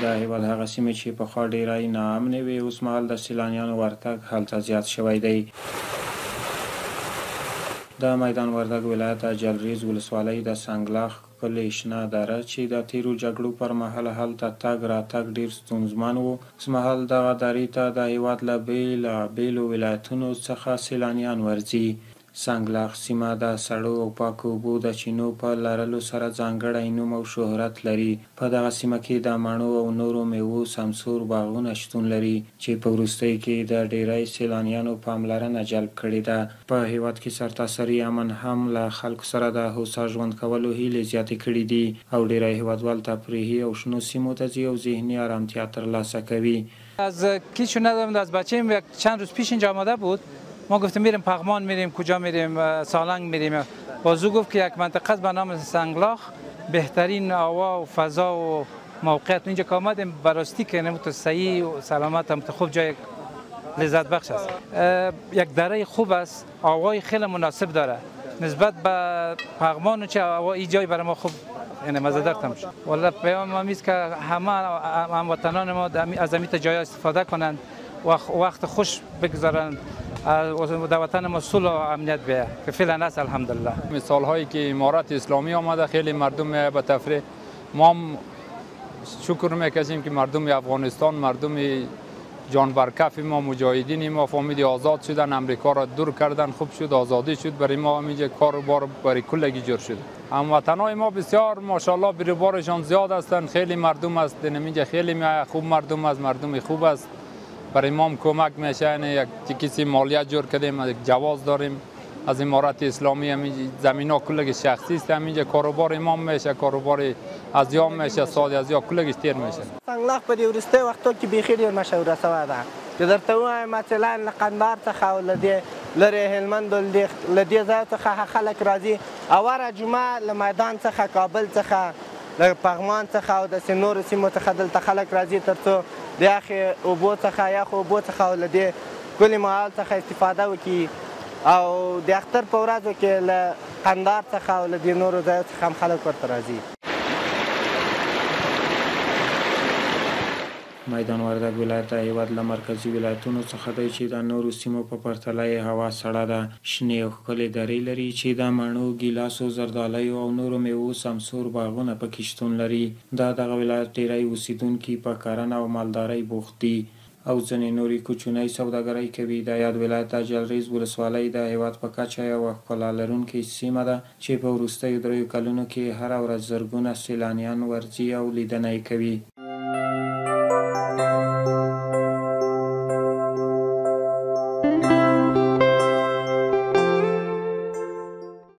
د هیواد هغه سیمې چې پخوا ډیری ناامنې وې اوس مهال د سیلانیانو ورتګ هلته زیات شوی دی. د میدان وردګ ولایت د جلریز ولسوالۍ د سنګلاخ ښکلې شنه دره چې د تیرو جګړو پر مهال هلته تګ راتګ ډیر ستونزمن و، اوس مهال دغه درې ته د هیواد له بیلابیلو ولایتونو څخه سیلانیان ورځي. سنګلاخ سیمه د سړو او پاکو اوبو د چینو په لرلو سره ځانګړی نوم او شهرت لري. په دغه سیمه کې د مڼو او نورو میوو سمسور باغونه شتون لري چې په وروستیو کې د ډیری سیلانیانو پاملرنه جلب کړې ده. په هیواد کې سرتاسري امن هم له خلکو سره د هوسا ژوند کولو هیلې زیاتې کړې دي او ډیری هیوادوال تفریحي او شنو سیمو ته ځي او ذهنی آرامتیا ترلاسه کوي. از کیچو ندارم، از بچه‌ام چند روز پیش اینجا آمده بود. ما گفتیم میریم پغمان، میریم کجا میریم، سالنگ میریم. بازو گفت که یک منطقه به نام سنگلاخ بهترین هوا و فضا و موقعیت اینجا که آمدیم براستی که نمو تو صحیح و سلامت هم خوب جای لذت بخش است. یک دره خوب است، هوای خیلی مناسب داره نسبت به پغمان، چه هوا این جای برای ما خوب یعنی مزه‌دار میشه. والله پیام ما است که همه هموطنان ما از این جای استفاده کنند و وقت خوش بگذارند. در وطن ما صلح و امنیت بیه که فعلا هست الحمدلله. مثال هایی که امارت اسلامی آمده خیلی مردم میاد به تفریح. ما هم شکر میکنیم که مردم افغانستان، مردم جان برکف ما، مجاهدین ما فهمید آزاد شدن، امریکا را دور کردن، خوب شد، آزادی شد. برای ما همینجا کار و بار برای کلگی جور شد. هموطنای ما بسیار ماشاءالله بیروبارشان زیاد هستند، خیلی مردم است اینجا، خیلی خوب مردم است، مردم خوب است. برای ما هم کمک میشه. یک کسی مالیات جور کردیم، یک جواز داریم از امارت اسلامی. همین زمینا کلگی شخصی است، همینجا کاروبار امام میشه، کاروبار ازیام میشه، سال ازیا کلگی تیر میشه. سنگلاخ په دې وروستي وختو کې بیخي ډېر مشهوره شوې ده. که درته ووایم مثلا له قندهار څخه او له دې لرې هلمند له دې ځایو څخه خلک راځي. اوره جمعه له میدان څخه، کابل څخه، له پغمان څخه او داسې نورو سیمو څخه دلته خلک راځي تر څو د یخې اوبو څخه، یخو اوبو څخه او له دې ښکلي ماحول څخه استفاده وکړي. او د اختر په ورځو کې له قندهار څخه او له دې نورو ځایو څخه هم خلک ورته راځي. میدان وردګ ولایت د هیواد له مرکزي ولایتونو څخه دی چې د نورو سیمو په پرتله یې هوا سړه ده. شنې او ښکلې درې لري چې د مڼو، ګیلاسو، زردالیو او نورو میوو سمسور باغونه پکې شتون لري. دغه ولایت ډیری اوسیدونکي په کرنه او مالدارۍ بوخت دي او ځینې نورې کوچنۍ سوداګرۍ کوي. د یاد ولایت د جلریز ولسوالۍ د هیواد په کچه یوه ښکلا لرونکې سیمه ده چې په وروستیو 3 کلونو کې هره ورځ زرګونه سیلانیان ورځي او لیدنه یې کوي.